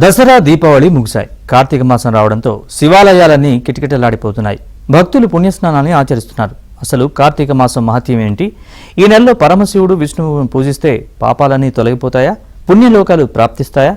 దసరా దీపావళి ముగిశాయి. కార్తీక మాసం రావడంతో శివాలయాలన్నీ కిటకిటలాడిపోతున్నాయి. భక్తులు పుణ్యస్నానాన్ని ఆచరిస్తున్నారు. అసలు కార్తీక మాసం మహత్యం ఏంటి? ఈ నెలలో పరమశివుడు విష్ణువును పూజిస్తే పాపాలన్నీ తొలగిపోతాయా? పుణ్యలోకాలు ప్రాప్తిస్తాయా?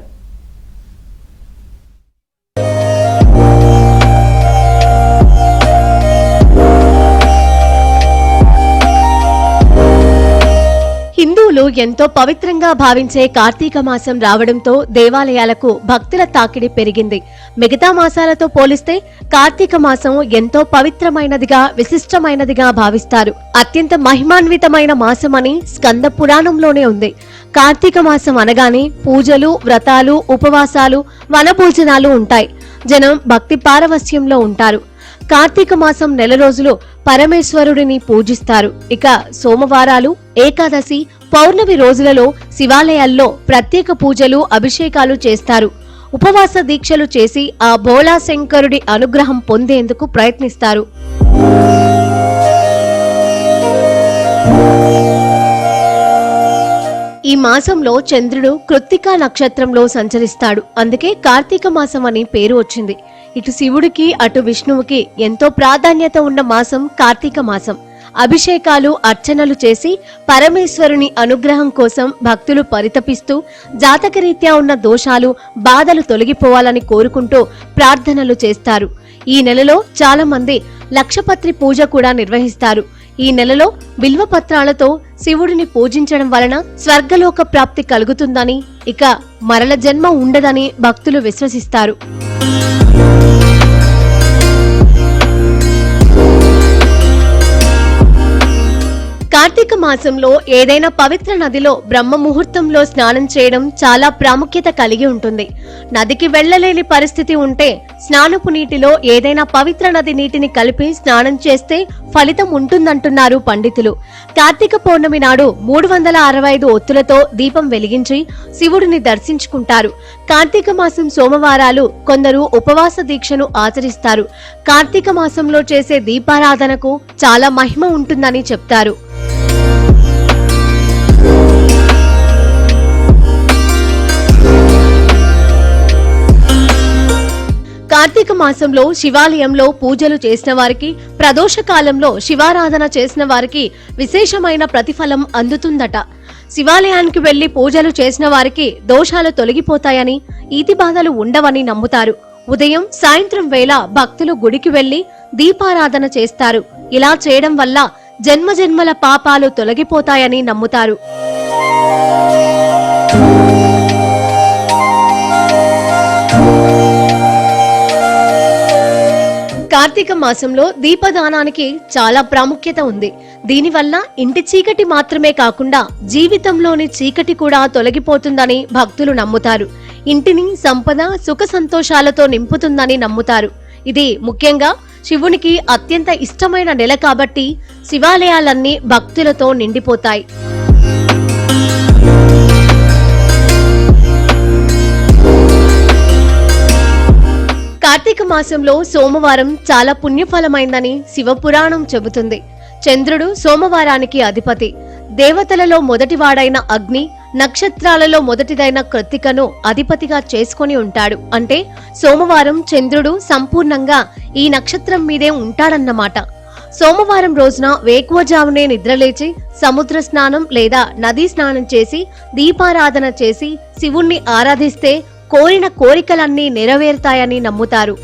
హిందువులు ఎంతో పవిత్రంగా భావించే కార్తీక మాసం రావడంతో దేవాలయాలకు భక్తుల తాకిడి పెరిగింది. మిగతా మాసాలతో పోలిస్తే కార్తీక మాసం ఎంతో పవిత్రమైనదిగా, విశిష్టమైనదిగా భావిస్తారు. అత్యంత మహిమాన్వితమైన మాసమని స్కంద పురాణంలోనే ఉంది. కార్తీక మాసం అనగానే పూజలు, వ్రతాలు, ఉపవాసాలు, వనభోజనాలు ఉంటాయి. జనం భక్తి పారవస్యంలో ఉంటారు. కార్తీక మాసం నెల రోజులు పరమేశ్వరుడిని పూజిస్తారు. ఇక సోమవారాలు, ఏకాదశి, పౌర్ణమి రోజులలో శివాలయాల్లో ప్రత్యేక పూజలు, అభిషేకాలు చేస్తారు. ఉపవాస దీక్షలు చేసి ఆ భోళా శంకరుడి అనుగ్రహం పొందేందుకు ప్రయత్నిస్తారు. ఈ మాసంలో చంద్రుడు కృత్తికా నక్షత్రంలో సంచరిస్తాడు. అందుకే కార్తీక మాసం అని పేరు వచ్చింది. ఇటు శివుడికి, అటు విష్ణువుకి ఎంతో ప్రాధాన్యత ఉన్న మాసం కార్తీక మాసం. అభిషేకాలు, అర్చనలు చేసి పరమేశ్వరుని అనుగ్రహం కోసం భక్తులు పరితపిస్తూ జాతకరీత్యా ఉన్న దోషాలు, బాధలు తొలగిపోవాలని కోరుకుంటూ ప్రార్థనలు చేస్తారు. ఈ నెలలో చాలా మంది లక్షపత్రి పూజ కూడా నిర్వహిస్తారు. ఈ నెలలో బిల్వపత్రాలతో శివుడిని పూజించడం వలన స్వర్గలోక ప్రాప్తి కలుగుతుందని, ఇక మరల జన్మ ఉండదని భక్తులు విశ్వసిస్తారు. కార్తీక మాసంలో ఏదైనా పవిత్ర నదిలో బ్రహ్మ ముహూర్తంలో స్నానం చేయడం చాలా ప్రాముఖ్యత కలిగి ఉంటుంది. నదికి వెళ్లలేని పరిస్థితి ఉంటే స్నానపు నీటిలో ఏదైనా పవిత్ర నది నీటిని కలిపి స్నానం చేస్తే ఫలితం ఉంటుందంటున్నారు పండితులు. కార్తీక పౌర్ణమి నాడు 365 ఒత్తులతో దీపం వెలిగించి శివుడిని దర్శించుకుంటారు. కార్తీక మాసం సోమవారాలు కొందరు ఉపవాస దీక్షను ఆచరిస్తారు. కార్తీక మాసంలో చేసే దీపారాధనకు చాలా మహిమ ఉంటుందని చెప్తారు. కార్తీక మాసంలో శివాలయంలో పూజలు చేసిన వారికి, ప్రదోష కాలంలో శివారాధన చేసిన వారికి విశేషమైన ప్రతిఫలం అందుతుందట. శివాలయానికి వెళ్లి పూజలు చేసిన వారికి దోషాలు తొలగిపోతాయని, ఈతి బాధలు ఉండవని నమ్ముతారు. ఉదయం, సాయంత్రం వేళ భక్తులు గుడికి వెళ్లి దీపారాధన చేస్తారు. ఇలా చేయడం వల్ల జన్మజన్మల పాపాలు తొలగిపోతాయని నమ్ముతారు. కార్తీక మాసంలో దీపదానానికి చాలా ప్రాముఖ్యత ఉంది. దీనివల్ల ఇంటి చీకటి మాత్రమే కాకుండా జీవితంలోని చీకటి కూడా తొలగిపోతుందని భక్తులు నమ్ముతారు. ఇంటిని సంపద, సుఖ సంతోషాలతో నింపుతుందని నమ్ముతారు. ఇది ముఖ్యంగా శివునికి అత్యంత ఇష్టమైన నెల కాబట్టి శివాలయాలన్నీ భక్తులతో నిండిపోతాయి. కార్తీక మాసంలో సోమవారం చాలా పుణ్యఫలమైందని శివపురాణం చెబుతుంది. చంద్రుడు సోమవారానికి అధిపతి. దేవతలలో మొదటివాడైన అగ్ని, నక్షత్రాలలో మొదటిదైన కృత్తికను అధిపతిగా చేసుకొని ఉంటాడు. అంటే సోమవారం చంద్రుడు సంపూర్ణంగా ఈ నక్షత్రం మీదే ఉంటాడన్నమాట. సోమవారం రోజున వేకువజామునే నిద్రలేచి సముద్ర స్నానం లేదా నదీ స్నానం చేసి దీపారాధన చేసి శివుణ్ణి ఆరాధిస్తే కోరిన కోరికలన్నీ నెరవేరుతాయని నమ్ముతారు.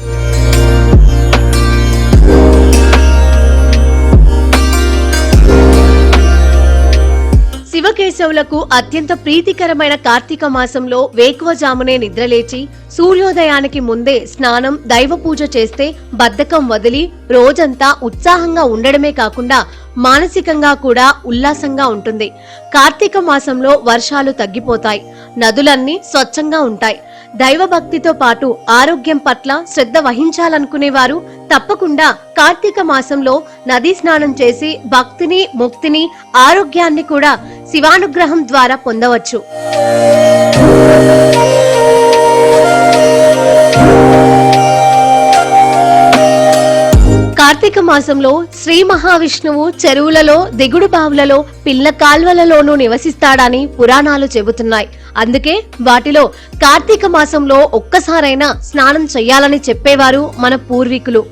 శివకేశవులకు అత్యంత ప్రీతికరమైన కార్తీక మాసంలో వేకువజామునే నిద్రలేచి సూర్యోదయానికి ముందే స్నానం, దైవ పూజ చేస్తే బద్ధకం వదిలి రోజంతా ఉత్సాహంగా ఉండడమే కాకుండా మానసికంగా కూడా ఉల్లాసంగా ఉంటుంది. కార్తీక మాసంలో వర్షాలు తగ్గిపోతాయి. నదులన్నీ స్వచ్ఛంగా ఉంటాయి. దైవభక్తితో పాటు ఆరోగ్యం పట్ల శ్రద్ధ వహించాలనుకునేవారు తప్పకుండా కార్తీక మాసంలో నదీ స్నానం చేసి భక్తిని, ముక్తిని, ఆరోగ్యాన్ని కూడా శివానుగ్రహం ద్వారా పొందవచ్చు. కార్తీక కార్తీక మాసంలో శ్రీ మహావిష్ణువు చెరువులలో, దిగుడు బావులలో, పిల్ల కాల్వలలోనూ నివసిస్తాడని పురాణాలు చెబుతున్నాయి. అందుకే వాటిలో కార్తీక మాసంలో ఒక్కసారైనా స్నానం చెయ్యాలని చెప్పేవారు మన పూర్వీకులు.